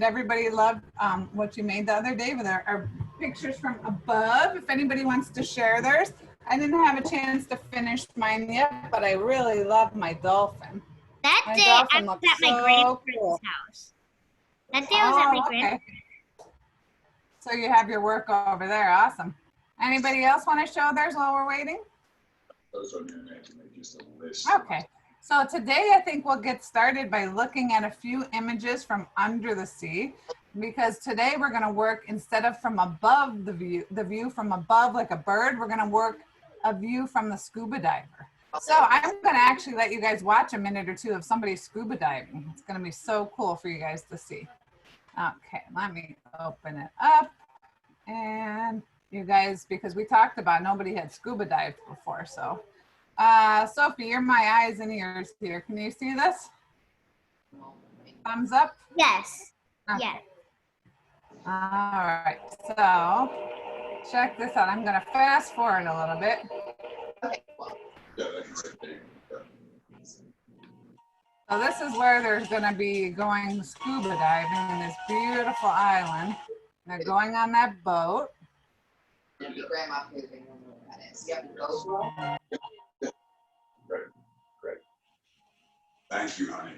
everybody love what you made the other day with our pictures from above? If anybody wants to share theirs. I didn't have a chance to finish mine yet, but I really love my dolphin. That My day I dolphin was looks at my so grandparents' cool. house. That day I was at my Oh, grandparents. okay. So you have your work over there. Awesome. Anybody else want to show theirs while we're waiting? Okay. So today I think we'll get started by looking at a few images from under the sea, because today we're going to work, instead of from above the view from above like a bird, we're going to work a view from the scuba diver. So I'm going to actually let you guys watch a minute or two of somebody scuba diving. It's going to be so cool for you guys to see. Okay, let me open it up. And you guys, because we talked about nobody had scuba dived before, so. Sophie, you're my eyes and ears here. Can you see this? Thumbs up? Yes. Okay. Yes. All right, so check this out. I'm gonna fast forward a little bit. So this is where they're gonna be going scuba diving in this beautiful island. They're going on that boat. Your grandma moving on that is. You have to go. Great. Thank you, honey.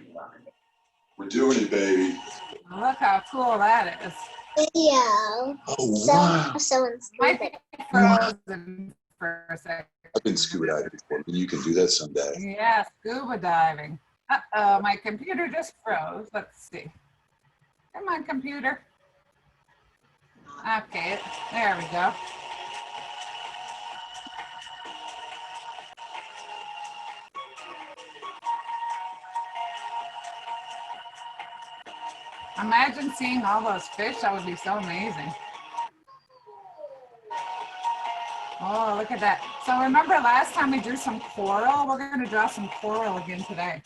We're doing it, baby. Look how cool that is. Video. Oh, wow. So Might be frozen for a second. I've been scuba diving before. You can do that someday. Yeah, scuba diving. Uh-oh, my computer just froze. Let's see. Come on, computer. Okay, there we go. Imagine seeing all those fish. That would be so amazing. Oh, look at that. So remember last time we drew some coral? We're going to draw some coral again today.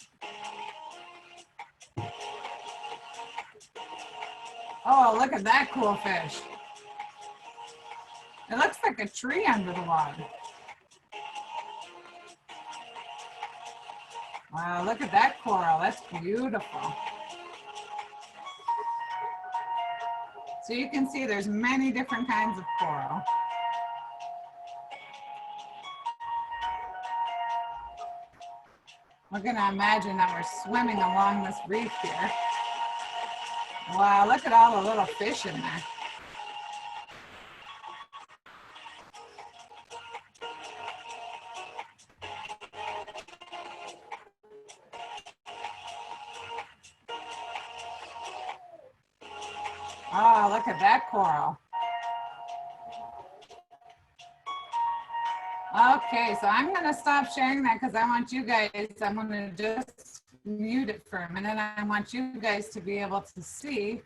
Oh, look at that cool fish. It looks like a tree under the water. Wow, look at that coral. That's beautiful. So you can see there's many different kinds of coral. We're going to imagine that we're swimming along this reef here. Wow, look at all the little fish in there. Oh, look at that coral. Okay, so I'm going to stop sharing that because I want you guys, I'm going to just mute it for a minute. I want you guys to be able to see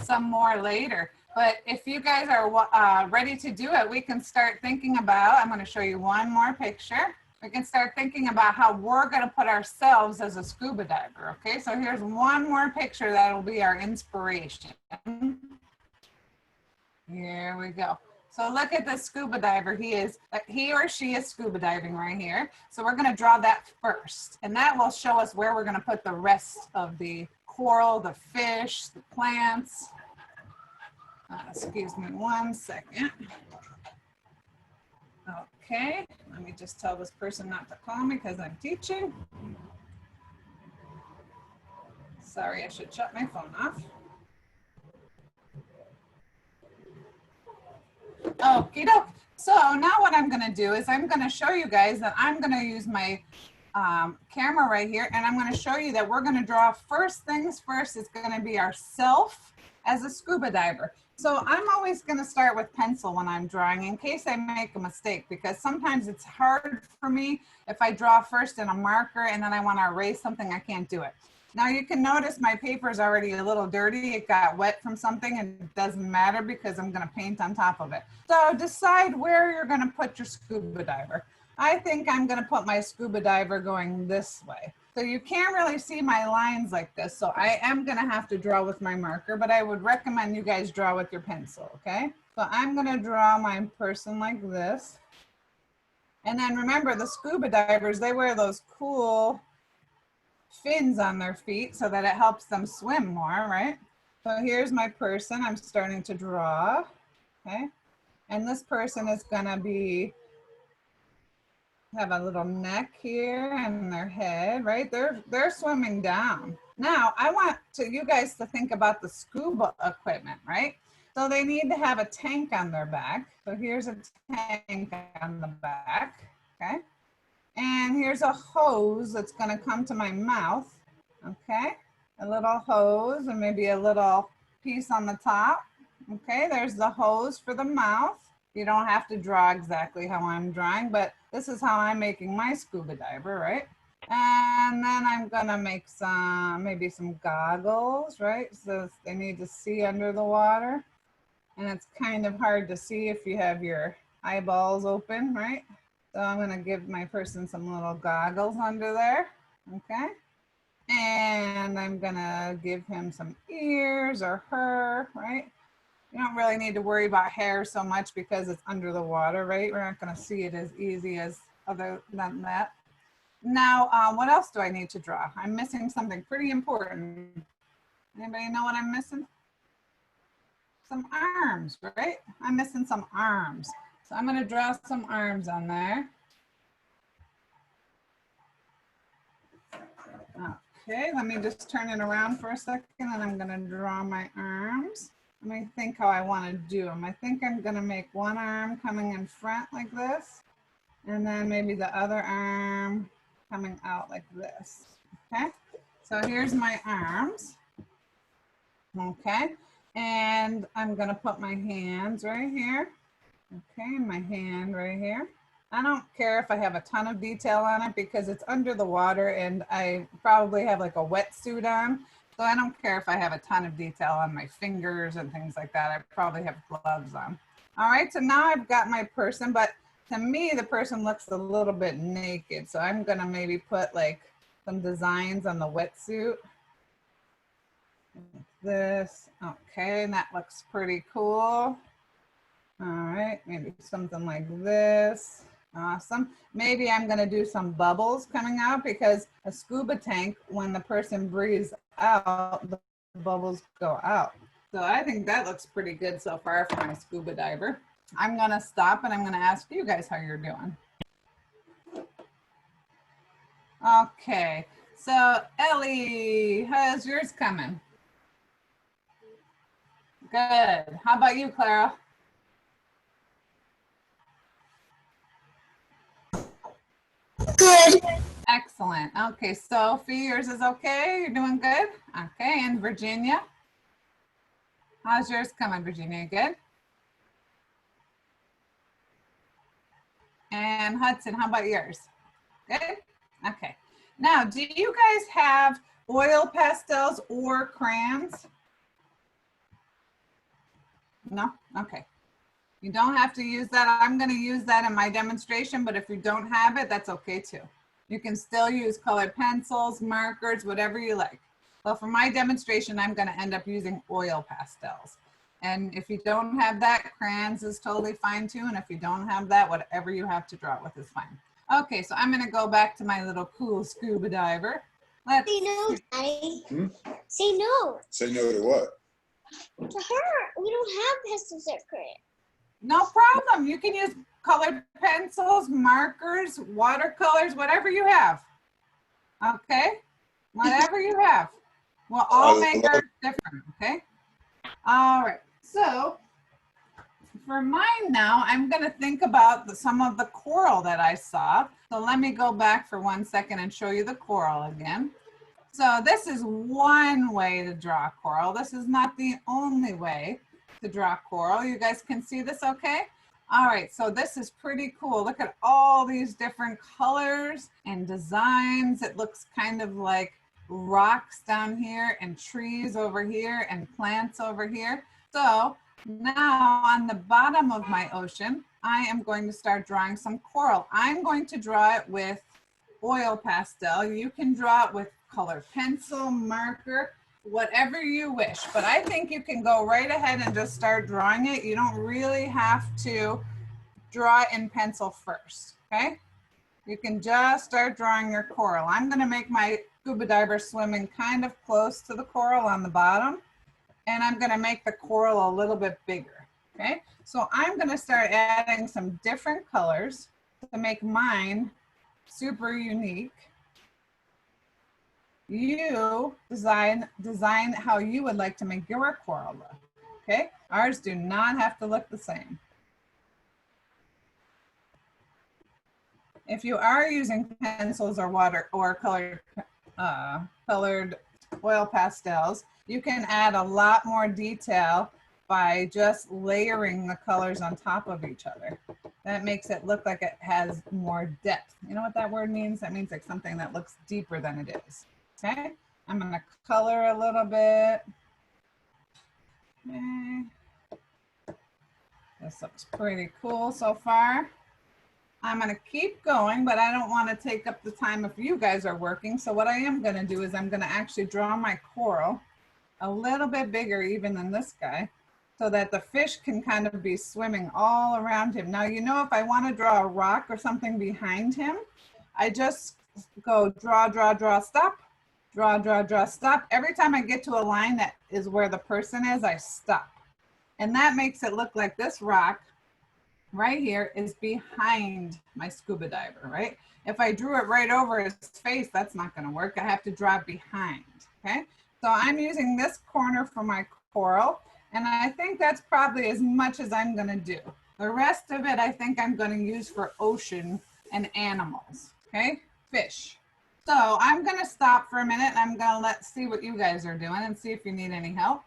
some more later. But if you guys are ready to do it, we can start thinking about, I'm going to show you one more picture. We can start thinking about how we're going to put ourselves as a scuba diver. Okay, so here's one more picture that will be our inspiration. Here we go. So look at the scuba diver. He or she is scuba diving right here. So we're going to draw that first, and that will show us where we're going to put the rest of the coral, the fish, the plants. Excuse me one second. Okay, let me just tell this person not to call me because I'm teaching. Sorry, I should shut my phone off. Okie doke. So now what I'm going to do is I'm going to show you guys that I'm going to use my camera right here, and I'm going to show you that we're going to draw first things first. It's going to be ourself as a scuba diver. So I'm always going to start with pencil when I'm drawing in case I make a mistake, because sometimes it's hard for me if I draw first in a marker and then I want to erase something, I can't do it. Now you can notice my paper is already a little dirty. It got wet from something, and it doesn't matter because I'm going to paint on top of it. So decide where you're going to put your scuba diver. I think I'm going to put my scuba diver going this way. So you can't really see my lines like this. So I am going to have to draw with my marker, but I would recommend you guys draw with your pencil, okay? So I'm going to draw my person like this. And then remember, the scuba divers, they wear those cool fins on their feet so that it helps them swim more, right? So here's my person I'm starting to draw, okay? And this person is gonna have a little neck here and their head, right? They're swimming down. Now I want you guys to think about the scuba equipment, right? So they need to have a tank on their back. So here's a tank on the back, okay? And here's a hose that's gonna come to my mouth, okay? A little hose and maybe a little piece on the top. Okay, there's the hose for the mouth. You don't have to draw exactly how I'm drawing, but this is how I'm making my scuba diver, right? And then I'm gonna make maybe some goggles, right? So they need to see under the water. And it's kind of hard to see if you have your eyeballs open, right? So I'm gonna give my person some little goggles under there, okay? And I'm gonna give him some ears or her, right? You don't really need to worry about hair so much because it's under the water, right? We're not gonna see it as easy as other than that. Now, what else do I need to draw? I'm missing something pretty important. Anybody know what I'm missing? Some arms, right? I'm missing some arms. So I'm gonna draw some arms on there. Okay, let me just turn it around for a second and I'm gonna draw my arms. Let me think how I wanna do them. I think I'm gonna make one arm coming in front like this, and then maybe the other arm coming out like this, okay? So here's my arms, okay? And I'm gonna put my hands right here, okay? My hand right here. I don't care if I have a ton of detail on it because it's under the water and I probably have like a wetsuit on. So I don't care if I have a ton of detail on my fingers and things like that. I probably have gloves on. All right, so now I've got my person, but to me, the person looks a little bit naked. So I'm gonna maybe put like some designs on the wetsuit. This, okay, and that looks pretty cool. All right, maybe something like this. Awesome. Maybe I'm gonna do some bubbles coming out because a scuba tank, when the person breathes out, the bubbles go out. So I think that looks pretty good so far for my scuba diver. I'm gonna stop and I'm gonna ask you guys how you're doing. Okay, so Ellie, how's yours coming? Good. How about you, Clara? Good. Excellent. Okay, Sophie, yours is okay? You're doing good? Okay, and Virginia? How's yours coming, Virginia? Good? And Hudson, how about yours? Good? Okay. Now, do you guys have oil pastels or crayons? No? Okay. You don't have to use that. I'm going to use that in my demonstration, but if you don't have it, that's okay too. You can still use colored pencils, markers, whatever you like. Well, for my demonstration, I'm going to end up using oil pastels. And if you don't have that, crayons is totally fine too. And if you don't have that, whatever you have to draw with is fine. Okay, so I'm going to go back to my little cool scuba diver. Let's Say no, Daddy. Hmm? Say no. Say no to what? To her. We don't have pastels or crayons. No problem. You can use colored pencils, markers, watercolors, whatever you have. Okay? Whatever you have. We'll all make ours different, okay? All right. So for mine now, I'm going to think about some of the coral that I saw. So let me go back for 1 second and show you the coral again. So this is one way to draw coral. This is not the only way to draw coral. You guys can see this okay? All right, so this is pretty cool. Look at all these different colors and designs. It looks kind of like rocks down here and trees over here and plants over here. So now on the bottom of my ocean, I am going to start drawing some coral. I'm going to draw it with oil pastel. You can draw it with colored pencil, marker, whatever you wish, but I think you can go right ahead and just start drawing it. You don't really have to draw in pencil first, okay? You can just start drawing your coral. I'm gonna make my scuba diver swimming kind of close to the coral on the bottom. And I'm gonna make the coral a little bit bigger, okay? So I'm gonna start adding some different colors to make mine super unique. You design how you would like to make your coral look, okay? Ours do not have to look the same. If you are using pencils or water or colored oil pastels, you can add a lot more detail by just layering the colors on top of each other. That makes it look like it has more depth. You know what that word means? That means like something that looks deeper than it is. Okay, I'm gonna color a little bit. Okay. This looks pretty cool so far. I'm gonna keep going, but I don't wanna take up the time if you guys are working. So what I am gonna do is I'm gonna actually draw my coral a little bit bigger even than this guy, so that the fish can kind of be swimming all around him. Now, you know, if I wanna draw a rock or something behind him, I just go draw, draw, draw, stop, draw, draw, draw, stop. Every time I get to a line that is where the person is, I stop. And that makes it look like this rock right here is behind my scuba diver, right? If I drew it right over his face, that's not gonna work. I have to draw behind, okay? So I'm using this corner for my coral, and I think that's probably as much as I'm gonna do. The rest of it, I think I'm gonna use for ocean and animals, okay? Fish. So I'm gonna stop for a minute and I'm gonna see what you guys are doing and see if you need any help.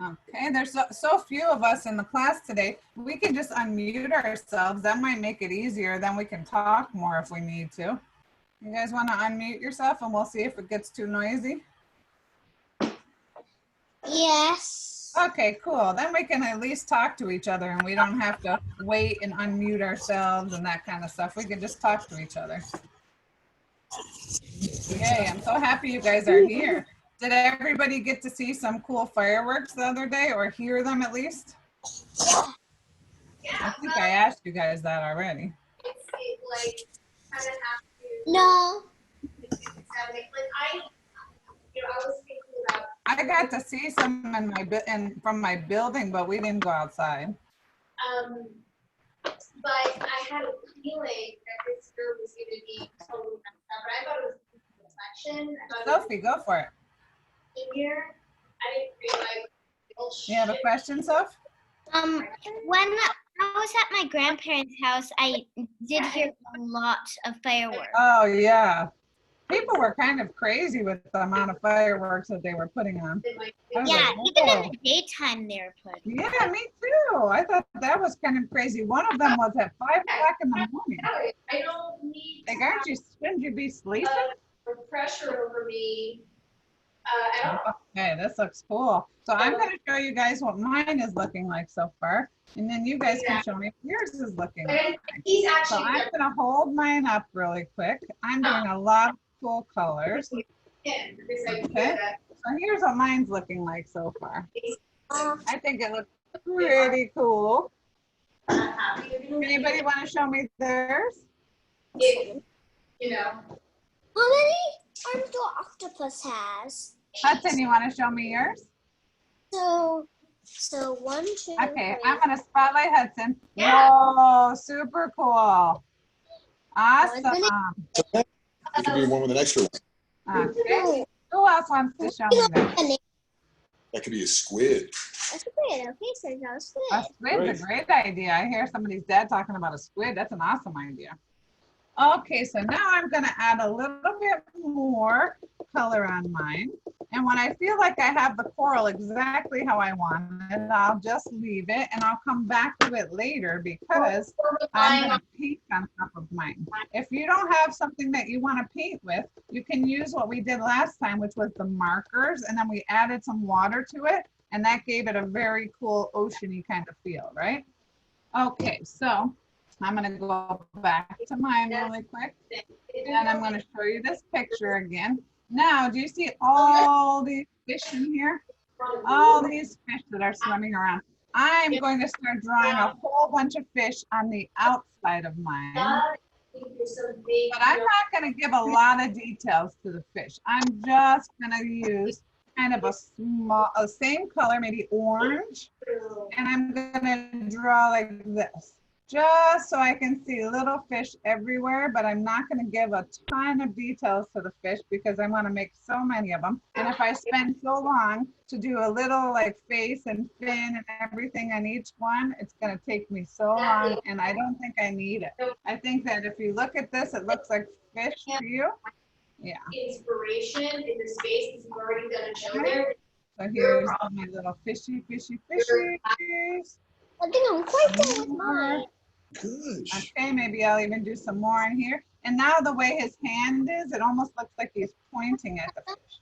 Okay, there's so few of us in the class today. We can just unmute ourselves. That might make it easier. Then we can talk more if we need to. You guys want to unmute yourself and we'll see if it gets too noisy? Yes. Okay, cool. Then we can at least talk to each other and we don't have to wait and unmute ourselves and that kind of stuff. We can just talk to each other. Yay, I'm so happy you guys are here. Did everybody get to see some cool fireworks the other day or hear them at least? I think I asked you guys that already. No. I got to see some in my from my building, but we didn't go outside. But I had a feeling that this year was going to be totally messed up. But I thought it was a reflection. Sophie, go for it. Here, I didn't realize. You have a question, Soph? When I was at my grandparents' house, I did hear a lot of fireworks. Oh, yeah. People were kind of crazy with the amount of fireworks that they were putting on. Yeah, even in the daytime they were putting. Yeah, me too. I thought that was kind of crazy. One of them was at 5 o'clock in the morning. I don't need Like, shouldn't you be sleeping? pressure over me. At all. Okay, this looks cool. So I'm going to show you guys what mine is looking like so far. And then you guys can show me what yours is looking like. He's So actually I'm going to hold mine up really quick. I'm doing a lot of cool colors. Okay, so here's what mine's looking like so far. I think it looks pretty cool. Anybody want to show me theirs? You know. How many arms do an octopus has? Hudson, you want to show me yours? So 1, 2. Okay, 3. I'm going to spotlight Hudson. Yeah. Whoa, super cool. Awesome. You can do one with an extra one. Okay. Who else wants to show me that? That could be a squid. A squid. Okay, so now A squid. squid's a great idea. I hear somebody's dad talking about a squid. That's an awesome idea. Okay, so now I'm going to add a little bit more color on mine. And when I feel like I have the coral exactly how I want it, I'll just leave it and I'll come back to it later because I'm going to paint on top of mine. If you don't have something that you want to paint with, you can use what we did last time, which was the markers, and then we added some water to it, and that gave it a very cool oceany kind of feel, right? Okay, so I'm going to go back to mine really quick, and I'm going to show you this picture again. Now, do you see all these fish in here? All these fish that are swimming around. I'm going to start drawing a whole bunch of fish on the outside of mine. there's some big. But I'm not gonna give a lot of details to the fish. I'm just gonna use kind of a same color, maybe orange. And I'm gonna draw like this, just so I can see little fish everywhere, but I'm not gonna give a ton of details to the fish because I wanna make so many of them. And if I spend so long to do a little like face and fin and everything on each one, it's gonna take me so long and I don't think I need it. I think that if you look at this, it looks like fish to you. Yeah. Inspiration in the space because you've already done a show there. So here's my little fishy. I think I'm quite done with mine. Good. Okay, maybe I'll even do some more in here. And now the way his hand is, it almost looks like he's pointing at the fish.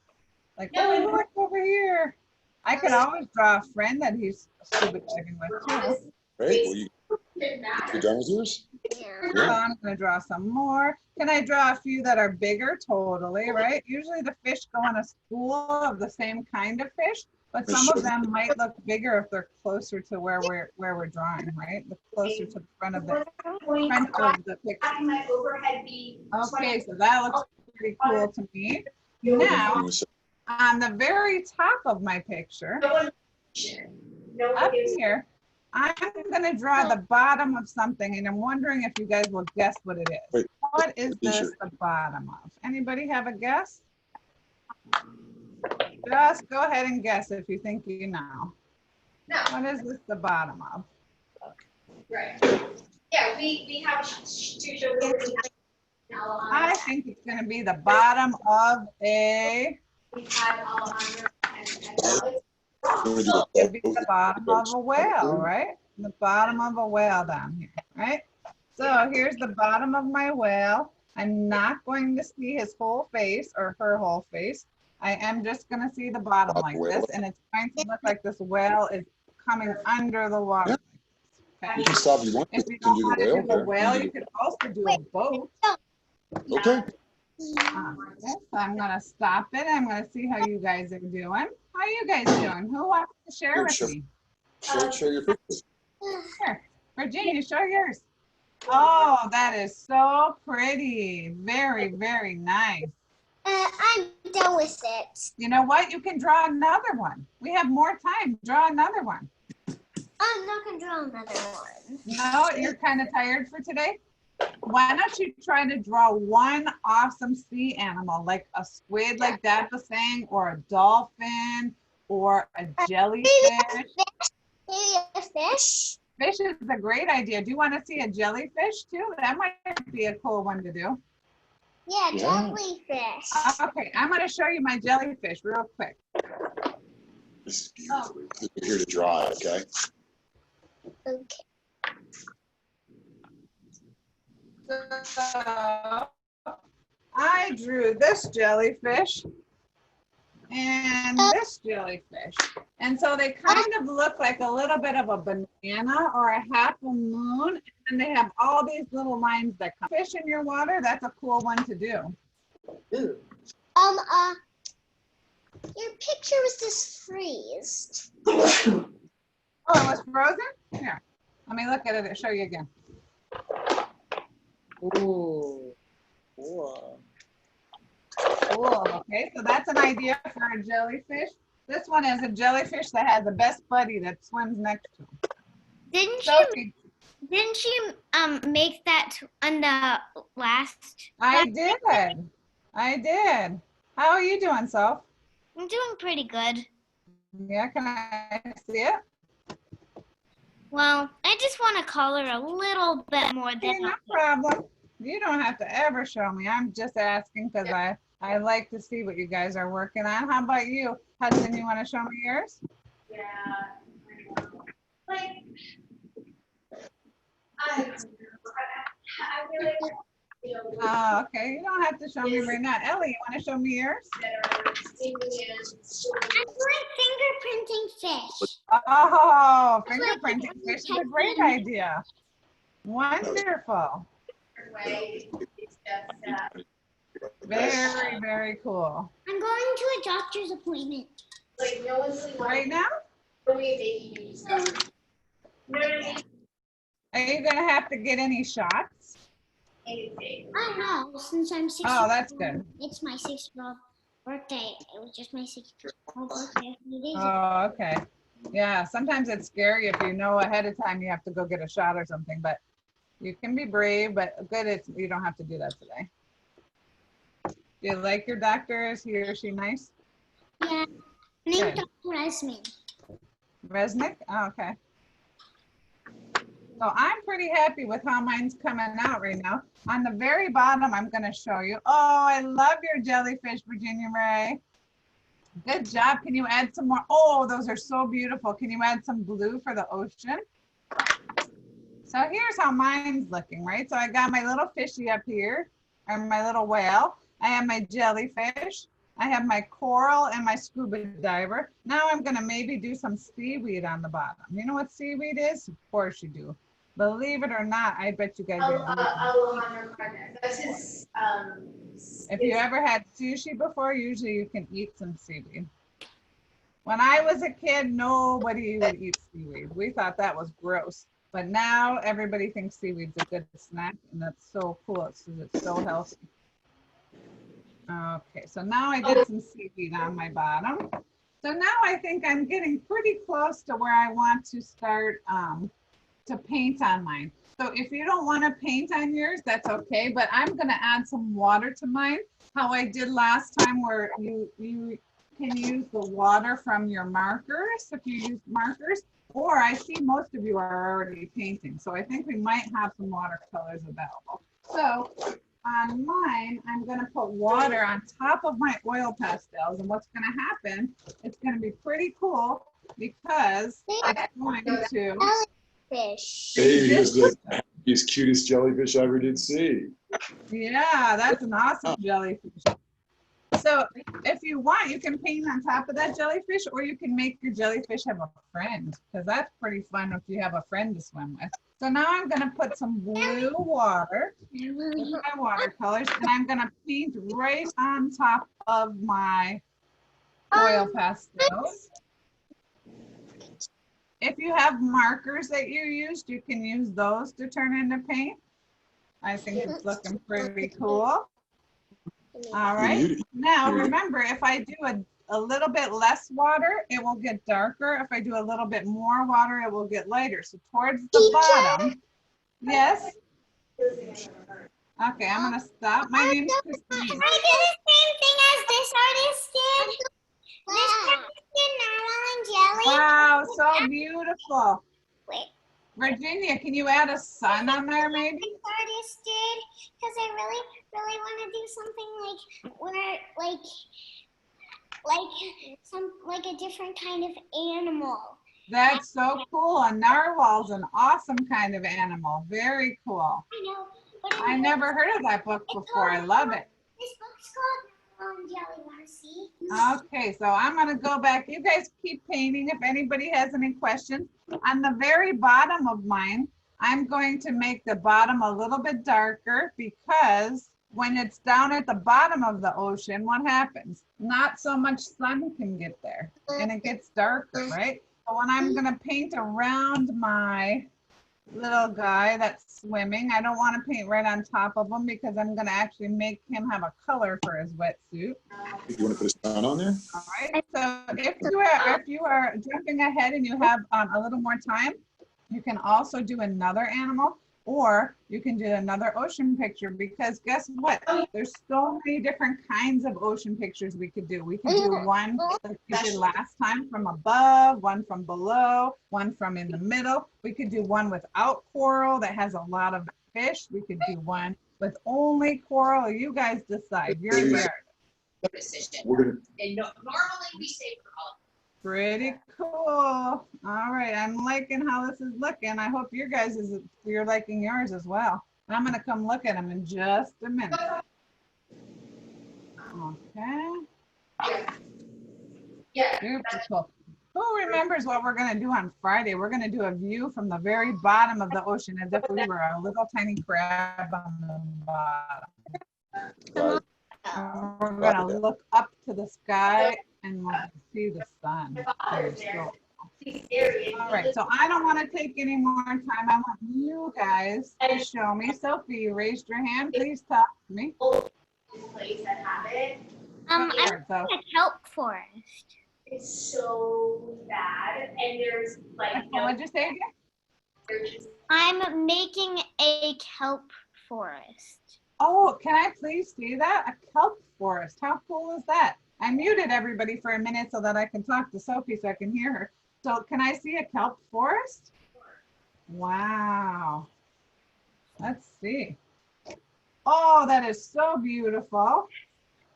Like, oh, look over here. I could always draw a friend that he's scuba diving with too. Great. Well, you done with yours? So I'm gonna draw some more. Can I draw a few that are bigger? Totally, right? Usually the fish go in a school of the same kind of fish, but some of them might look bigger if they're closer to where we're drawing, right? The closer to the front of the picture. My overhead be. Okay, so that looks pretty cool to me. Now, on the very top of my picture, up here, I'm gonna draw the bottom of something, and I'm wondering if you guys will guess what it is. Wait, What is this the bottom of? Anybody have a guess? Just go ahead and guess if you think you know. No. What is this the bottom of? Right. Yeah, we have two shows. I think it's gonna be the bottom of a, We've had Alejandro and it'd be the bottom of a whale, right? The bottom of a whale down here, right? So here's the bottom of my whale. I'm not going to see his whole face or her whole face. I am just gonna see the bottom like this, and it's going to look like this whale is coming under the water. Okay. You can stop if you want. If You you can don't do want to the do the whale. whale, you could also do a boat. Okay. Okay, so I'm gonna stop it. I'm gonna see how you guys are doing. How are you guys doing? Who wants to share with me? Share your pictures. Sure. Virginia, show yours. Oh, that is so pretty. Very, very nice. I'm done with it. You know what? You can draw another one. We have more time. Draw another one. I'm not gonna draw another one. No, you're kind of tired for today? Why don't you try to draw one awesome sea animal, like a squid, like Dad was saying, or a dolphin, or a jellyfish. Maybe a fish. Fish is a great idea. Do you want to see a jellyfish too? That might be a cool one to do. Yeah, Yeah. jellyfish. Okay, I'm going to show you my jellyfish real quick. This is beautiful. We're here to draw, okay? Okay. So I drew this jellyfish and this jellyfish. And so they kind of look like a little bit of a banana or a half a moon. And they have all these little lines that come. Fish in your water, that's a cool one to do. Your picture was just freezed. Oh, it was frozen? Here, let me look at it and show you again. Ooh. Cool. Cool, okay, so that's an idea for a jellyfish. This one is a jellyfish that has the best buddy that swims next to him. Didn't you make that on the last? I did. How are you doing, Soph? I'm doing pretty good. Yeah, can I see it? Well, I just want to color a little bit more Okay, than no problem. You don't have to ever show me. I'm just asking because I like to see what you guys are working on. How about you? Hudson, you want to show me yours? Yeah. Like, I really, you know, Oh, okay. You don't have to show me right now. Ellie, you want to show me yours? that are singing I'm doing fingerprinting fish. Oh, fingerprinting fish is a great idea. Wonderful. and way. It's just, Very, very cool. I'm going to a doctor's appointment. like, no one's really Right now, really making you stuff. You know what I mean? are you going to have to get any shots? anything. I know, since I'm 6 Oh, that's good. It's my 6-year-old birthday. It was just my 6-year-old birthday a few days ago. Oh, okay. Yeah, sometimes it's scary if you know ahead of time you have to go get a shot or something, but you can be brave, but good it's you don't have to do that today. Do you like your doctor? Is he or she nice? Yeah, named Good. Dr. Esme. Resnick? Oh, okay. So I'm pretty happy with how mine's coming out right now. On the very bottom, I'm going to show you. Oh, I love your jellyfish, Virginia Ray. Good job. Can you add some more? Oh, those are so beautiful. Can you add some blue for the ocean? So here's how mine's looking, right? So I got my little fishy up here, or my little whale. I have my jellyfish. I have my coral and my scuba diver. Now I'm gonna maybe do some seaweed on the bottom. You know what seaweed is? Of course you do. Believe it or not, I bet you guys do. Alejandro Cardenas. That's his, If you ever had sushi before, usually you can eat some seaweed. When I was a kid, nobody would eat seaweed. We thought that was gross. But now everybody thinks seaweed's a good snack, and that's so cool. It's so healthy. Okay, so now I did some seaweed on my bottom. So now I think I'm getting pretty close to where I want to start to paint on mine. So if you don't want to paint on yours, that's okay, but I'm gonna add some water to mine. How I did last time where you can use the water from your markers, if you use markers, or I see most of you are already painting. So I think we might have some watercolors available. So on mine, I'm gonna put water on top of my oil pastels, and what's gonna happen, it's gonna be pretty cool because it's going to Fish. Baby is the happiest, cutest jellyfish I ever did see. yeah, that's an awesome jellyfish. So if you want, you can paint on top of that jellyfish, or you can make your jellyfish have a friend, because that's pretty fun if you have a friend to swim with. So now I'm gonna put some blue water with my watercolors, and I'm gonna paint right on top of my oil pastels. If you have markers that you used, you can use those to turn into paint. I think it's looking pretty cool. All right, now remember, if I do a little bit less water, it will get darker. If I do a little bit more water, it will get lighter. So towards the bottom, yes? Okay, I'm gonna stop. My name is Christine. I did the same thing as this artist did. This artist did normal and jelly. Wow, so beautiful. Wait, Virginia, can you add a sun on there maybe? this artist did, because I really want to do something like where, like a different kind of animal. That's so cool. A narwhal's an awesome kind of animal. Very cool. I know, but I never heard of that book before. I love it. This book's called Normal and Jelly. Want to see? Okay, so I'm gonna go back. You guys keep painting if anybody has any questions. On the very bottom of mine, I'm going to make the bottom a little bit darker because when it's down at the bottom of the ocean, what happens? Not so much sun can get there and it gets darker, right? So when I'm gonna paint around my little guy that's swimming, I don't want to paint right on top of him because I'm going to actually make him have a color for his wetsuit. You want to put a sun on there? All right, so if you are jumping ahead and you have a little more time, you can also do another animal, or you can do another ocean picture, because guess what? There's so many different kinds of ocean pictures we could do. We could do one like we did last time from above, one from below, one from in the middle. We could do one without coral that has a lot of fish. We could do one with only coral. You guys decide. You're the artist. Precision. We're gonna. And normally we say for all. Pretty cool. All right, I'm liking how this is looking. I hope your guys you're liking yours as well. I'm gonna come look at them in just a minute. Okay. Yeah. Super cool. Who remembers what we're gonna do on Friday? We're gonna do a view from the very bottom of the ocean as if we were a little tiny crab on the bottom. And we're gonna look up to the sky and we'll see the sun. There, so Be scary. All right, so I don't want to take any more time. I want you guys to show me. Sophie, you raised your hand. Please talk to me. Place that have it. I'm Sure, so, a kelp forest. It's so bad, and there's like what'd you say again? there's just I'm making a kelp forest. Oh, can I please see that? A kelp forest. How cool is that? I muted everybody for a minute so that I can talk to Sophie so I can hear her. So can I see a kelp forest? Wow. Let's see. Oh, that is so beautiful.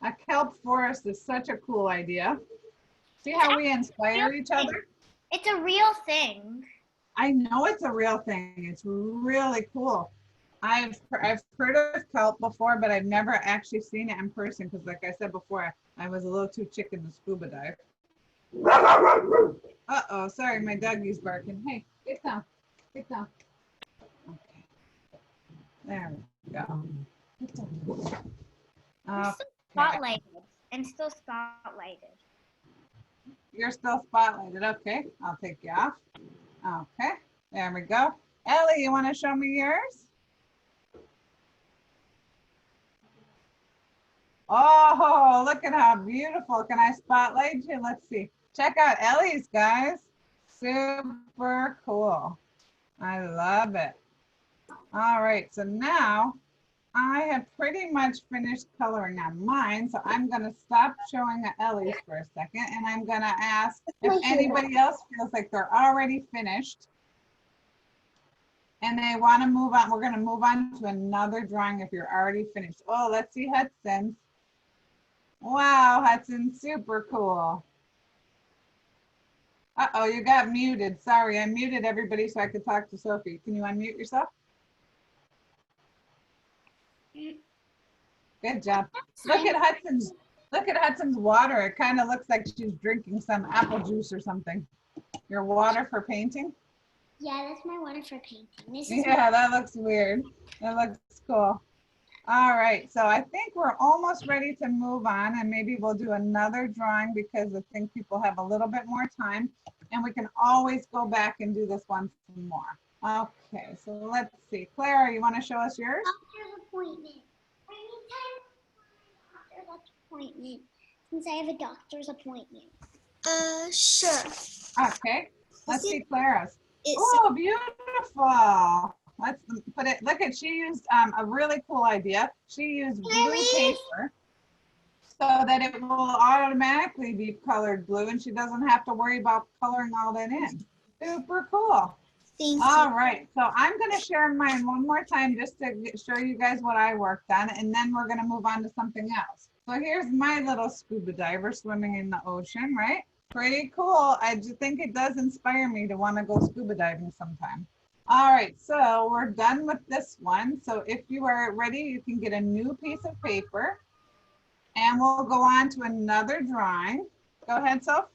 A kelp forest is such a cool idea. See how we inspire each other? It's a real thing. I know it's a real thing. It's really cool. I've heard of kelp before, but I've never actually seen it in person because, like I said before, I was a little too chicken to scuba dive. Uh-oh, sorry, my doggy's barking. Hey, get down, get down. Okay, there we go. Get down. I'm still spotlighted. I'm still spotlighted. You're still spotlighted. Okay, I'll take you off. Okay, there we go. Ellie, you want to show me yours? Oh, look at how beautiful. Can I spotlight you? Let's see. Check out Ellie's, guys. Super cool. I love it. All right, so now I have pretty much finished coloring on mine, so I'm going to stop showing Ellie's for a second, and I'm going to ask if anybody else feels like they're already finished and they want to move on. We're going to move on to another drawing if you're already finished. Oh, let's see Hudson. Wow, Hudson, super cool. Uh-oh, you got muted. Sorry, I muted everybody so I could talk to Sophie. Can you unmute yourself? Good job. Look at Hudson's water. It kind of looks like she's drinking some apple juice or something. Your water for painting? Yeah, that's my water for painting. Yeah, that looks weird. That looks cool. All right, so I think we're almost ready to move on, and maybe we'll do another drawing because I think people have a little bit more time, and we can always go back and do this one some more. Okay, so let's see. Clara, you want to show us yours? Doctor's appointment. I need time for my doctor's appointment since I have a doctor's appointment. Sure. Okay, let's see Clara's. It's Oh, beautiful. Let's put it, look at, she used a really cool idea. She used blue paper so that it will automatically be colored blue and she doesn't have to worry about coloring all that in. Super cool. thank All you. right, so I'm gonna share mine one more time just to show you guys what I worked on, and then we're gonna move on to something else. So here's my little scuba diver swimming in the ocean, right? Pretty cool. I just think it does inspire me to wanna go scuba diving sometime. All right, so we're done with this one. So if you are ready, you can get a new piece of paper and we'll go on to another drawing. Go ahead, Sophie.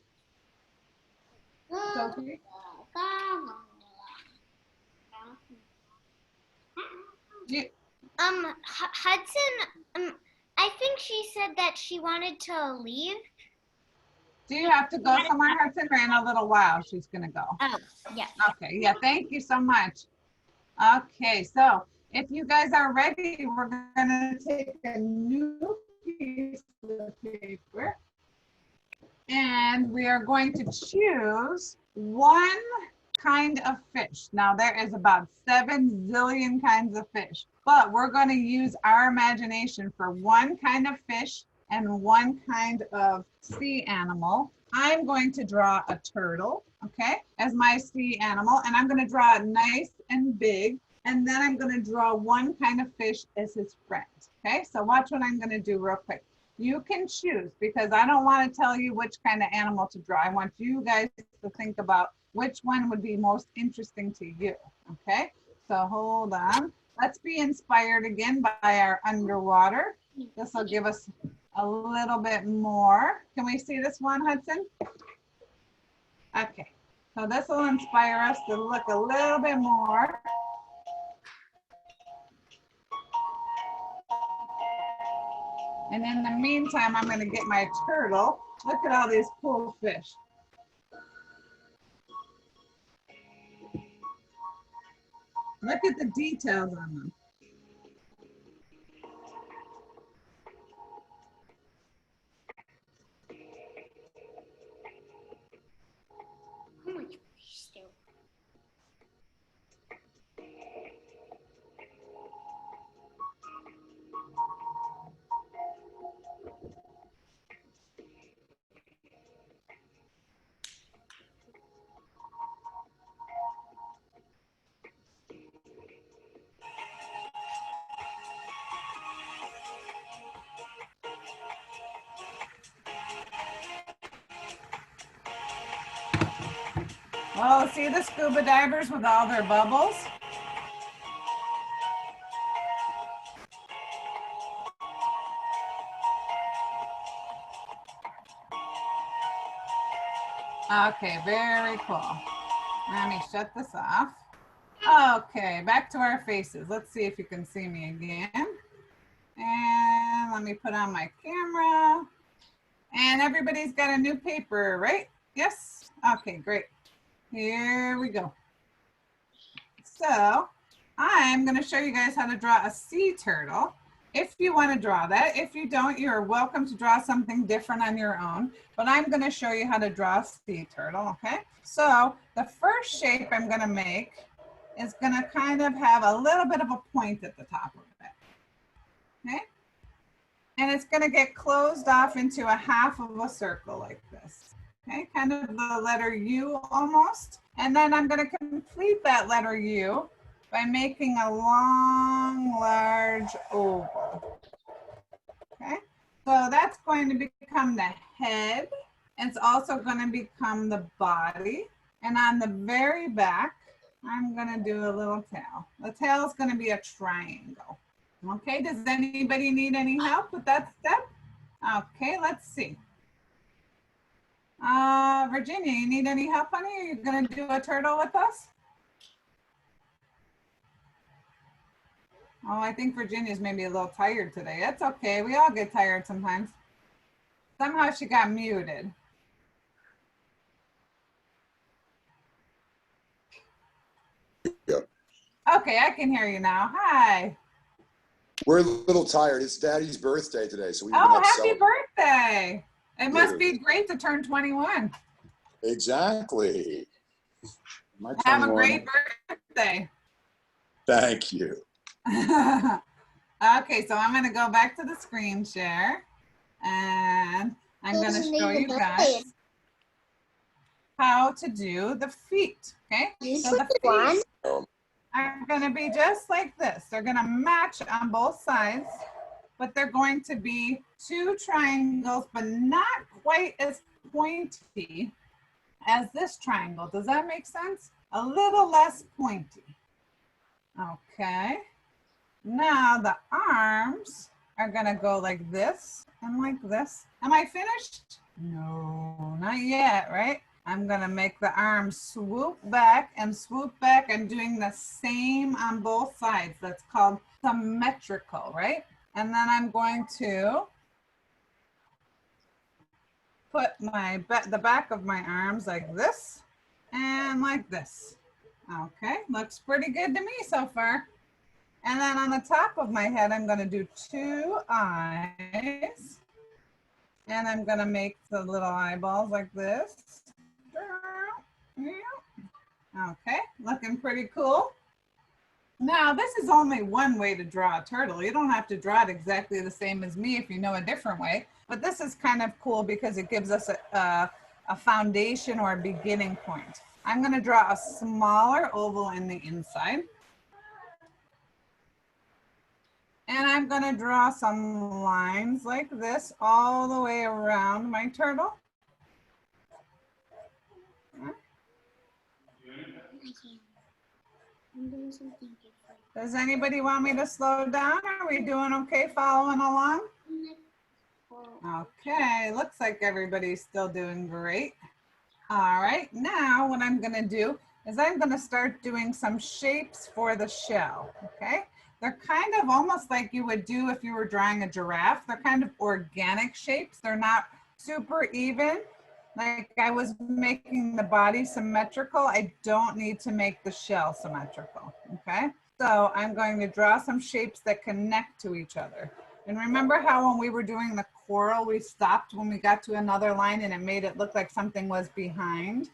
Hudson, I think she said that she wanted to leave. Do you have to go somewhere, Hudson, or in a little while she's gonna go? Oh, yeah. Okay, yeah, thank you so much. Okay, so if you guys are ready, we're gonna take a new piece of paper and we are going to choose one kind of fish. Now there is about 7 zillion kinds of fish, but we're going to use our imagination for one kind of fish and one kind of sea animal. I'm going to draw a turtle, okay, as my sea animal, and I'm going to draw it nice and big, and then I'm going to draw one kind of fish as his friend, okay? So watch what I'm going to do real quick. You can choose, because I don't want to tell you which kind of animal to draw. I want you guys to think about which one would be most interesting to you, okay? So hold on. Let's be inspired again by our underwater. This will give us a little bit more. Can we see this one, Hudson? Okay, so this will inspire us to look a little bit more. And in the meantime, I'm gonna get my turtle. Look at all these cool fish. Look at the details on them. How much still? Oh, see the scuba divers with all their bubbles? Okay, very cool. Let me shut this off. Okay, back to our faces. Let's see if you can see me again. And let me put on my camera. And everybody's got a new paper, right? Yes? Okay, great. Here we go. So I'm going to show you guys how to draw a sea turtle. If you want to draw that, if you don't, you're welcome to draw something different on your own, but I'm going to show you how to draw a sea turtle, okay? So the first shape I'm going to make is going to kind of have a little bit of a point at the top of it, okay? And it's going to get closed off into a half of a circle like this, okay? Kind of the letter U almost. And then I'm going to complete that letter U by making a long, large oval, okay? So that's going to become the head. It's also going to become the body. And on the very back, I'm going to do a little tail. The tail is going to be a triangle. Okay, does anybody need any help with that step? Okay, let's see. Virginia, you need any help, honey? Are you going to do a turtle with us? Oh, I think Virginia's maybe a little tired today. That's okay. We all get tired sometimes. Somehow she got muted. Yeah. Okay, I can hear you now. Hi. We're a little tired. It's Daddy's birthday today, so we've been Oh, up happy celebrating. birthday. It must be great to turn 21. Exactly. My Have a 21. great birthday. Thank you. Okay, so I'm going to go back to the screen share and I'm going to show you guys how to do the feet. Okay, so the feet are going to be just like this. They're going to match on both sides, but they're going to be two triangles, but not quite as pointy as this triangle. Does that make sense? A little less pointy. Okay. Now the arms are going to go like this and like this. Am I finished? No, not yet, right? I'm going to make the arms swoop back and swoop back and doing the same on both sides. That's called symmetrical, right? And then I'm going to put the back of my arms like this and like this. Okay, looks pretty good to me so far. And then on the top of my head, I'm going to do two eyes. And I'm going to make the little eyeballs like this. Okay, looking pretty cool. Now, this is only one way to draw a turtle. You don't have to draw it exactly the same as me if you know a different way. But this is kind of cool because it gives us a foundation or a beginning point. I'm going to draw a smaller oval in the inside. And I'm going to draw some lines like this all the way around my turtle. Does anybody want me to slow down? Are we doing okay following along? Okay, looks like everybody's still doing great. All right, now what I'm going to do is I'm going to start doing some shapes for the shell, okay? They're kind of almost like you would do if you were drawing a giraffe. They're kind of organic shapes. They're not super even. Like I was making the body symmetrical, I don't need to make the shell symmetrical, okay? So I'm going to draw some shapes that connect to each other. And remember how when we were doing the coral, we stopped when we got to another line and it made it look like something was behind?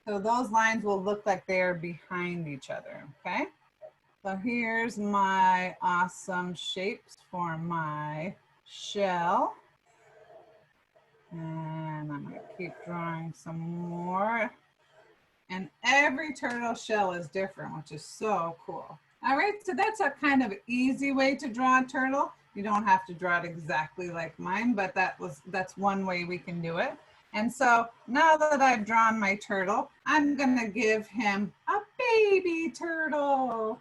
So those lines will look like they're behind each other, okay? So here's my awesome shapes for my shell. And I'm gonna keep drawing some more. And every turtle shell is different, which is so cool. All right, so that's a kind of easy way to draw a turtle. You don't have to draw it exactly like mine, but that's one way we can do it. And so now that I've drawn my turtle, I'm gonna give him a baby turtle.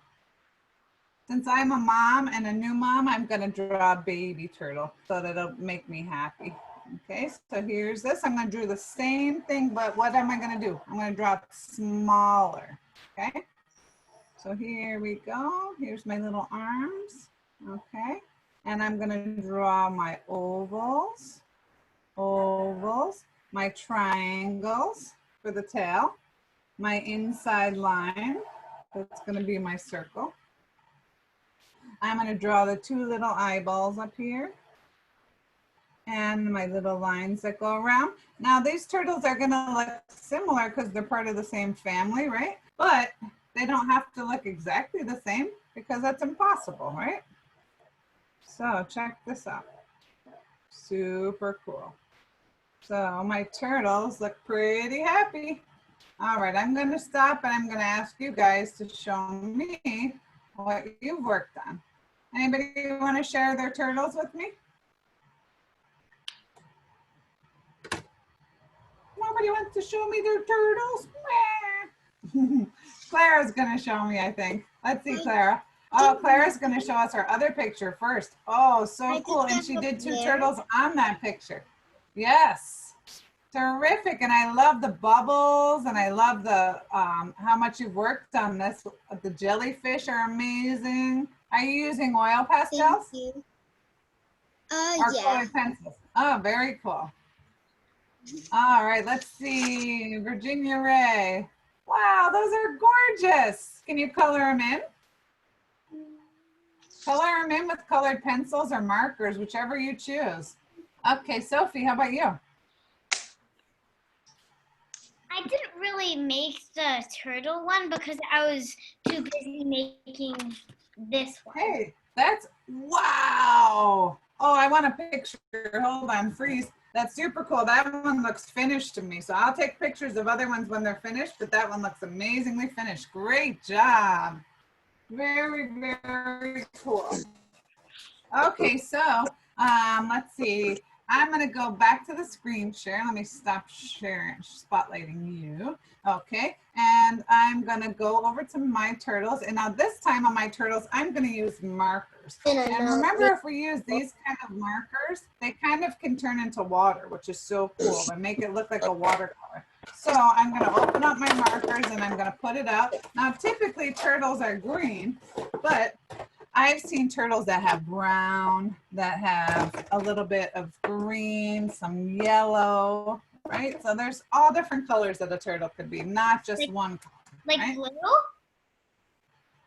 Since I'm a mom and a new mom, I'm gonna draw a baby turtle so that it'll make me happy. Okay, so here's this. I'm gonna do the same thing, but what am I gonna do? I'm gonna draw it smaller, okay? So here we go. Here's my little arms, okay? And I'm gonna draw my ovals, my triangles for the tail, my inside line, that's gonna be my circle. I'm gonna draw the two little eyeballs up here and my little lines that go around. Now these turtles are gonna look similar because they're part of the same family, right? But they don't have to look exactly the same because that's impossible, right? So check this out. Super cool. So my turtles look pretty happy. All right, I'm gonna stop and I'm gonna ask you guys to show me what you've worked on. Anybody wanna share their turtles with me? Nobody wants to show me their turtles? Clara's gonna show me, I think. Let's see, Clara. Oh, Clara's gonna show us her other picture first. Oh, so cool. And she did two turtles on that picture. Yes, terrific. And I love the bubbles and I love the how much you've worked on this. The jellyfish are amazing. Are you using oil pastels? Thank you. Or Yeah. colored pencils? Oh, very cool. All right, let's see. Virginia Ray. Wow, those are gorgeous. Can you color them in? Color them in with colored pencils or markers, whichever you choose. Okay, Sophie, how about you? I didn't really make the turtle one because I was too busy making this one. Hey, that's, wow. Oh, I want a picture. Hold on, freeze. That's super cool. That one looks finished to me. So I'll take pictures of other ones when they're finished, but that one looks amazingly finished. Great job. Very, very cool. Okay, so let's see. I'm gonna go back to the screen share. Let me stop sharing, spotlighting you. Okay, and I'm gonna go over to my turtles. And now this time on my turtles, I'm gonna use markers. And remember, if we use these kind of markers, they kind of can turn into water, which is so cool, and make it look like a watercolor. So I'm gonna open up my markers and I'm gonna put it out. Now, typically turtles are green, but I've seen turtles that have brown, that have a little bit of green, some yellow, right? So there's all different colors that a turtle could be, not just Like- one color. Like right? blue?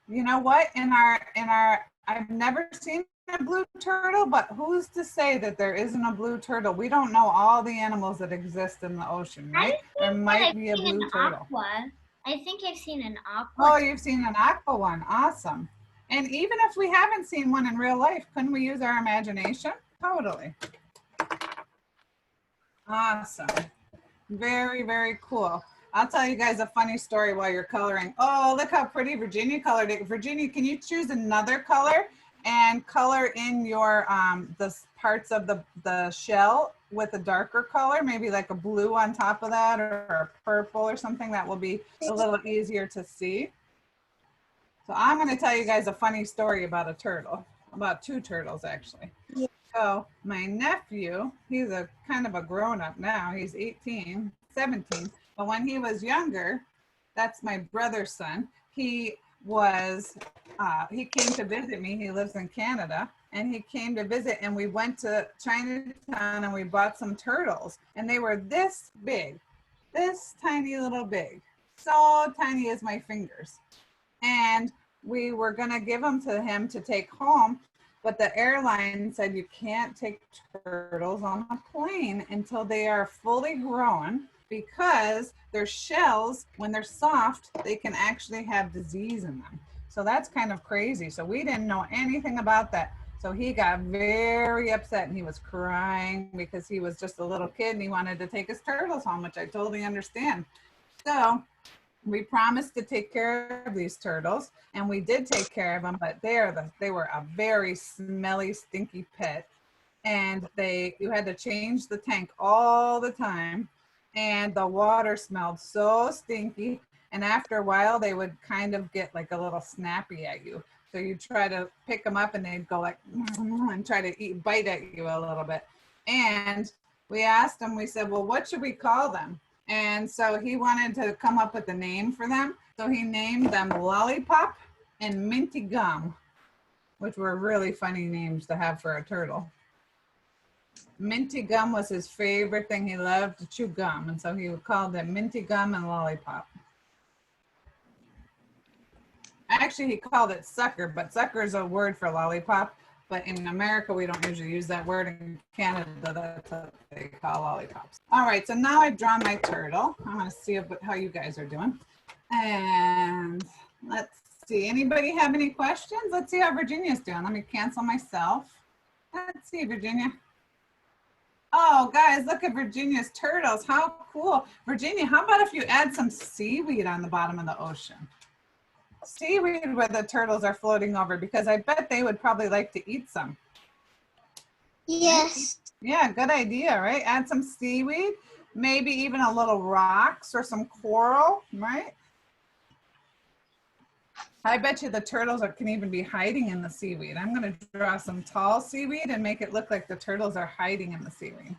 You know what? In our, I've never seen a blue turtle, but who's to say that there isn't a blue turtle? We don't know all the animals that exist in the ocean, right? There might be a blue turtle. Aqua. I think I've seen an aqua. Oh, you've seen an aqua one. Awesome. And even if we haven't seen one in real life, couldn't we use our imagination? Totally. Awesome. Very, very cool. I'll tell you guys a funny story while you're coloring. Oh, look how pretty Virginia colored it. Virginia, can you choose another color and color in your the parts of the shell with a darker color, maybe like a blue on top of that or a purple or something that will be a little easier to see. So I'm going to tell you guys a funny story about a turtle, about two turtles actually. Yeah. So my nephew, he's a kind of a grown-up now. He's 18, 17. But when he was younger, that's my brother's son. He came to visit me. He lives in Canada. And he came to visit and we went to Chinatown and we bought some turtles. And they were this big, this tiny little big, so tiny as my fingers. And we were gonna give them to him to take home, but the airline said you can't take turtles on a plane until they are fully grown, because their shells, when they're soft, they can actually have disease in them. So that's kind of crazy. So we didn't know anything about that. So he got very upset and he was crying because he was just a little kid and he wanted to take his turtles home, which I totally understand. So we promised to take care of these turtles, and we did take care of them, but they were a very smelly, stinky pet. And you had to change the tank all the time, and the water smelled so stinky. And after a while, they would kind of get like a little snappy at you. So you try to pick them up and they'd go like, and try to bite at you a little bit. And we asked him, we said, well, what should we call them? And so he wanted to come up with a name for them. So he named them Lollipop and Minty Gum, which were really funny names to have for a turtle. Minty Gum was his favorite thing. He loved to chew gum. And so he called them Minty Gum and Lollipop. Actually, he called it sucker, but sucker is a word for lollipop. But in America, we don't usually use that word. In Canada, that's what they call lollipops. All right, so now I've drawn my turtle. I want to see how you guys are doing. And let's see, anybody have any questions? Let's see how Virginia's doing. Let me cancel myself. Let's see, Virginia. Oh, guys, look at Virginia's turtles. How cool. Virginia, how about if you add some seaweed on the bottom of the ocean? Seaweed where the turtles are floating over, because I bet they would probably like to eat some. Yes. Yeah, good idea, right? Add some seaweed, maybe even a little rocks or some coral, right? I bet you the turtles can even be hiding in the seaweed. I'm going to draw some tall seaweed and make it look like the turtles are hiding in the seaweed.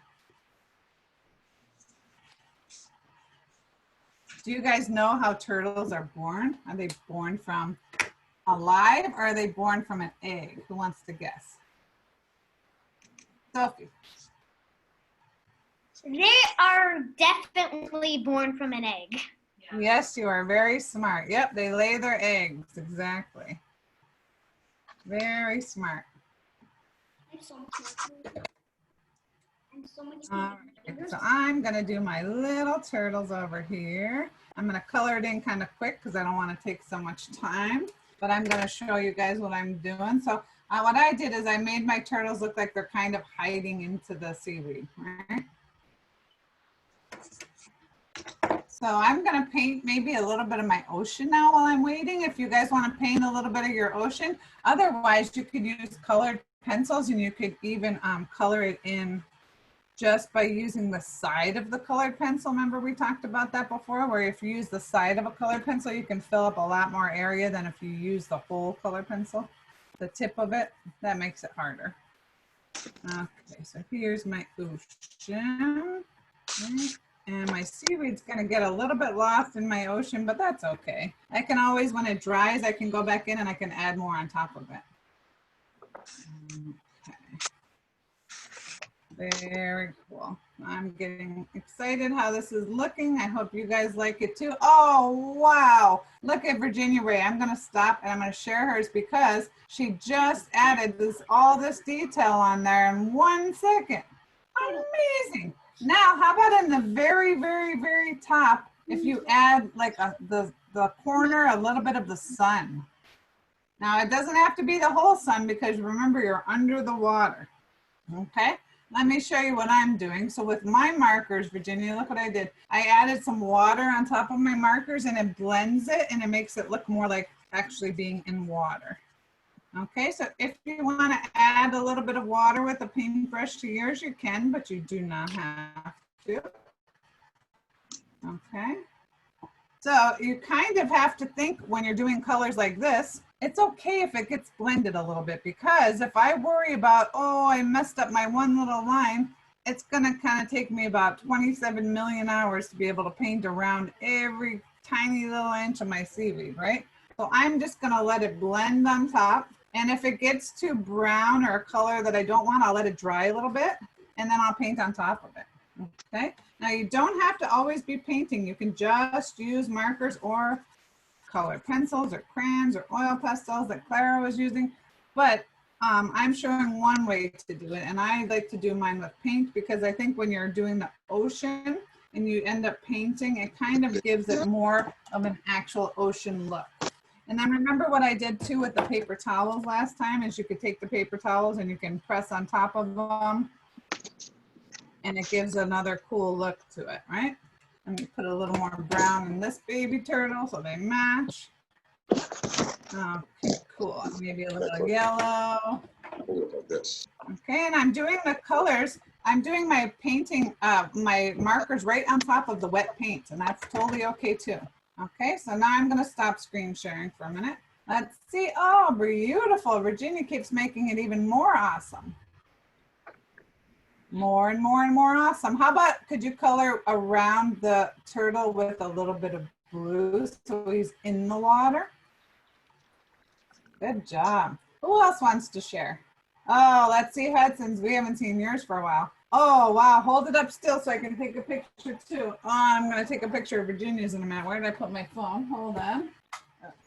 Do you guys know how turtles are born? Are they born from alive, or are they born from an egg? Who wants to guess? Sophie. They are definitely born from an egg. Yes, you are very smart. Yep, they lay their eggs, exactly. Very smart. All right, so I'm gonna do my little turtles over here. I'm gonna color it in kind of quick because I don't want to take so much time, but I'm gonna show you guys what I'm doing. So what I did is I made my turtles look like they're kind of hiding into the seaweed, right? So I'm gonna paint maybe a little bit of my ocean now while I'm waiting. If you guys want to paint a little bit of your ocean, otherwise you could use colored pencils, and you could even color it in just by using the side of the colored pencil. Remember we talked about that before, where if you use the side of a colored pencil, you can fill up a lot more area than if you use the whole colored pencil. The tip of it, that makes it harder. Okay, so here's my ocean. Okay. And my seaweed's gonna get a little bit lost in my ocean, but that's okay. I can always, when it dries, I can go back in and I can add more on top of it. Okay. Very cool. I'm getting excited how this is looking. I hope you guys like it too. Oh, wow. Look at Virginia Ray. I'm gonna stop and I'm gonna share hers because she just added all this detail on there in 1 second. Amazing. Now, how about in the very, very, very top, if you add like the corner, a little bit of the sun. Now, it doesn't have to be the whole sun because remember, you're under the water. Okay, let me show you what I'm doing. So with my markers, Virginia, look what I did. I added some water on top of my markers and it blends it and it makes it look more like actually being in water. Okay, so if you want to add a little bit of water with a paintbrush to yours, you can, but you do not have to. Okay, so you kind of have to think when you're doing colors like this, it's okay if it gets blended a little bit, because if I worry about, oh, I messed up my one little line, it's gonna kind of take me about 27 million hours to be able to paint around every tiny little inch of my seaweed, right? So I'm just gonna let it blend on top. And if it gets too brown or a color that I don't want, I'll let it dry a little bit and then I'll paint on top of it. Okay, now you don't have to always be painting. You can just use markers or colored pencils or crayons or oil pastels that Clara was using, but I'm showing one way to do it, and I like to do mine with paint because I think when you're doing the ocean and you end up painting, it kind of gives it more of an actual ocean look. And then remember what I did too with the paper towels last time is you could take the paper towels and you can press on top of them and it gives another cool look to it, right? Let me put a little more brown in this baby turtle so they match. Okay, cool. Maybe a little yellow. Like this. Okay, and I'm doing the colors. I'm doing my painting, my markers right on top of the wet paint, and that's totally okay too. Okay, so now I'm gonna stop screen sharing for a minute. Let's see. Oh, beautiful. Virginia keeps making it even more awesome. More and more and more awesome. How about, could you color around the turtle with a little bit of blue so he's in the water? Good job. Who else wants to share? Oh, let's see Hudson's. We haven't seen yours for a while. Oh, wow. Hold it up still so I can take a picture too. Oh, I'm going to take a picture of Virginia's in a minute. Where did I put my phone? Hold on.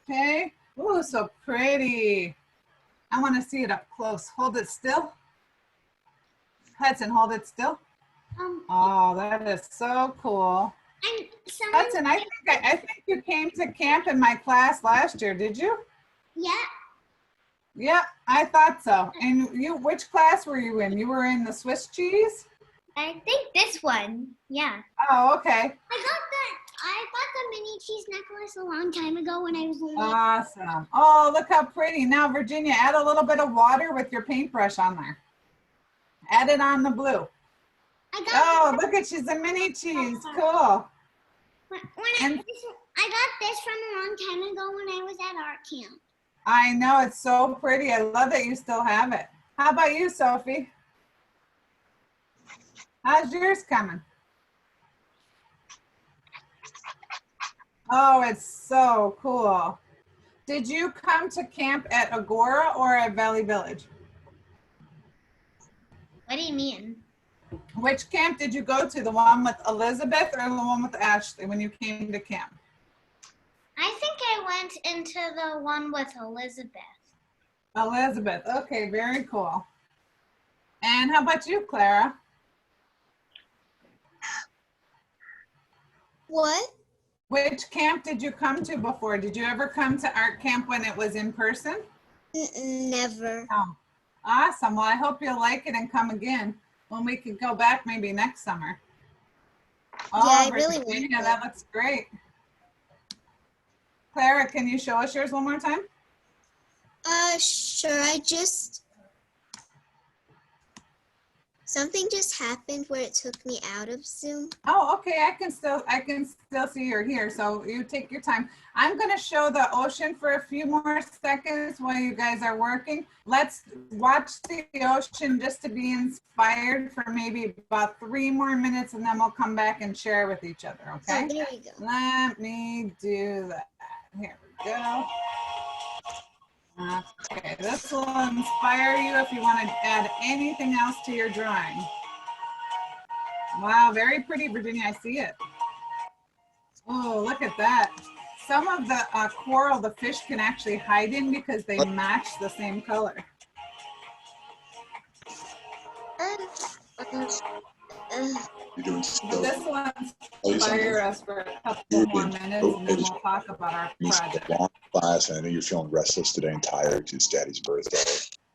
Okay. Oh, so pretty. I want to see it up close. Hold it still. Hudson, hold it still. Oh, that is so cool. Hudson, I think you came to camp in my class last year. Did you? Yeah. Yeah, I thought so. And you, which class were you in? You were in the Swiss cheese? I think this one. Yeah. Oh, okay. I bought the mini cheese necklace a long time ago when I was little. Awesome. Oh, look how pretty. Now, Virginia, add a little bit of water with your paintbrush on there. Add it on the blue. Oh, look at, she's a mini cheese. Cool. I got this from a long time ago when I was at art camp. I know, it's so pretty. I love that you still have it. How about you, Sophie? How's yours coming? Oh, it's so cool. Did you come to camp at Agora or at Valley Village? What do you mean? Which camp did you go to? The one with Elizabeth or the one with Ashley when you came to camp? I think I went into the one with Elizabeth. Elizabeth. Okay, very cool. And how about you, Clara? What? Which camp did you come to before? Did you ever come to art camp when it was in person? Never. Oh, awesome. Well, I hope you'll like it and come again when we could go back maybe next summer. Oh, Yeah, I really Virginia, want that looks great. Clara, can you show us yours one more time? Sure. Something just happened where it took me out of Zoom. Oh, okay. I can still see you're here. So you take your time. I'm going to show the ocean for a few more seconds while you guys are working. Let's watch the ocean just to be inspired for maybe about 3 more minutes, and then we'll come back and share with each other. Okay. Oh, there we go. Let me do that. Here we go. Okay, this will inspire you if you want to add anything else to your drawing. Wow, very pretty, Virginia. I see it. Oh, look at that. Some of the coral the fish can actually hide in because they match the same color. You're doing But so this will inspire us for a couple more minutes, and then we'll talk about our project. a long class, and I know you're feeling restless today and tired because it's Daddy's birthday.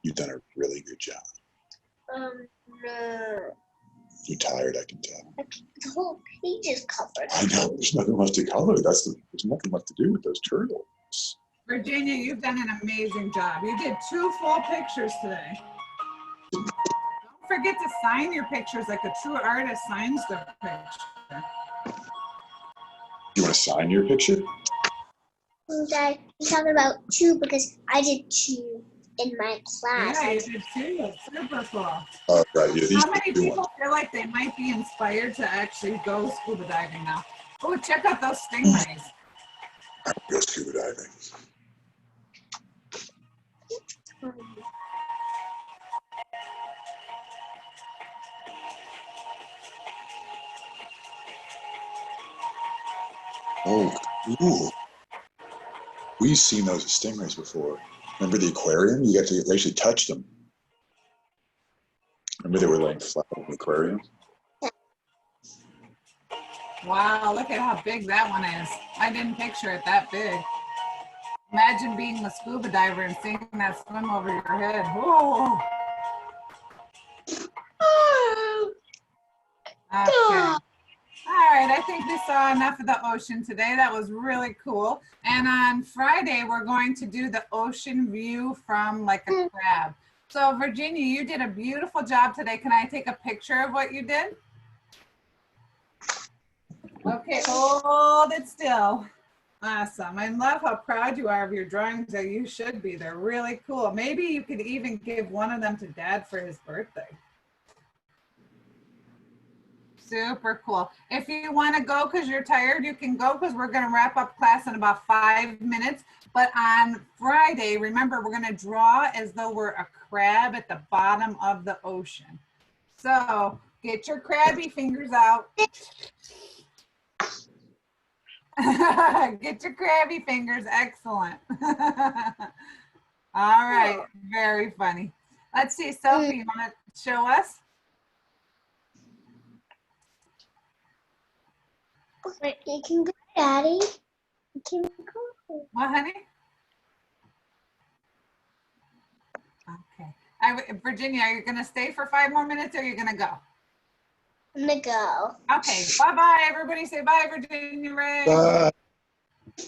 You've done a really good job. No. You're tired, I can tell. The whole page is covered. I know, there's nothing left to color. There's nothing left to do with those turtles. Virginia, you've done an amazing job. You did 2 full pictures today. Don't forget to sign your pictures like a true artist signs their picture. You want to sign your picture? Dad, you're talking about 2 because I did 2 in my class. Yeah, you did 2. Super cool. Oh, right. Yeah, these How many two people ones. feel like they might be inspired to actually go scuba diving now? Oh, check out those stingrays. I would go scuba diving. Oh, cool. We've seen those as stingrays before. Remember the aquarium? You got to actually touch them. Remember they were laying flat in the aquarium? Wow, look at how big that one is. I didn't picture it that big. Imagine being a scuba diver and seeing that swim over your head. Whoa. Okay. All right, I think we saw enough of the ocean today. That was really cool. And on Friday, we're going to do the ocean view from like a crab. So Virginia, you did a beautiful job today. Can I take a picture of what you did? Okay, hold it still. Awesome. I love how proud you are of your drawings. That you should be. They're really cool. Maybe you could even give one of them to Dad for his birthday. Super cool. If you want to go because you're tired, you can go because we're going to wrap up class in about 5 minutes. But on Friday, remember, we're going to draw as though we're a crab at the bottom of the ocean. So get your crabby fingers out. Get your crabby fingers. Excellent. All right. Very funny. Let's see. Sophie, you want to show us? You can go, Daddy. You can go. What, honey? Okay. Virginia, are you going to stay for 5 more minutes or are you going to go? I'm gonna go. Okay. Bye-bye. Everybody say bye, Virginia Ray. Bye.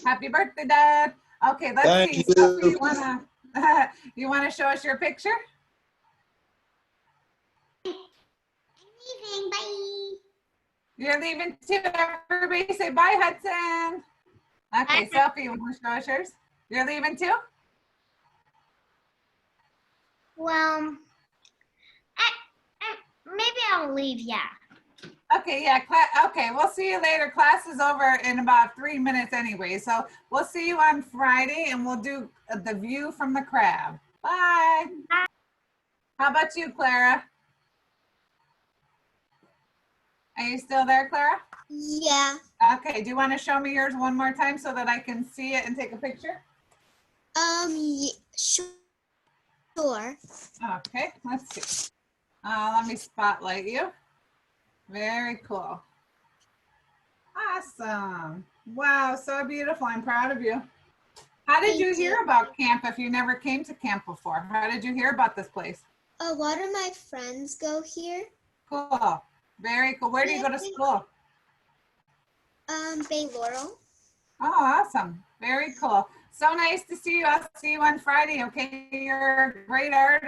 Happy birthday, Dad. Okay, let's Thank see. you. Sophie, you wanna show us your picture? Leaving. Bye. You're leaving too. Everybody say bye, Hudson. Okay, Bye. Sophie, you wanna show us yours? You're leaving too? Well, maybe I'll leave. Yeah. Okay, yeah, okay, we'll see you later. Class is over in about 3 minutes anyway. So we'll see you on Friday and we'll do the view from the crab. Bye. Bye. How about you, Clara? Are you still there, Clara? Yeah. Okay, do you want to show me yours one more time so that I can see it and take a picture? Sure. Okay, let's see. Let me spotlight you. Very cool. Awesome. Wow, so beautiful. I'm proud of you. How did you hear about camp if you never came to camp before? How did you hear about this place? A lot of my friends go here. Cool. Very cool. Where do you go to school? Bay Laurel. Oh, awesome. Very cool. So nice to see you. I'll see you on Friday, okay? You're a great artist.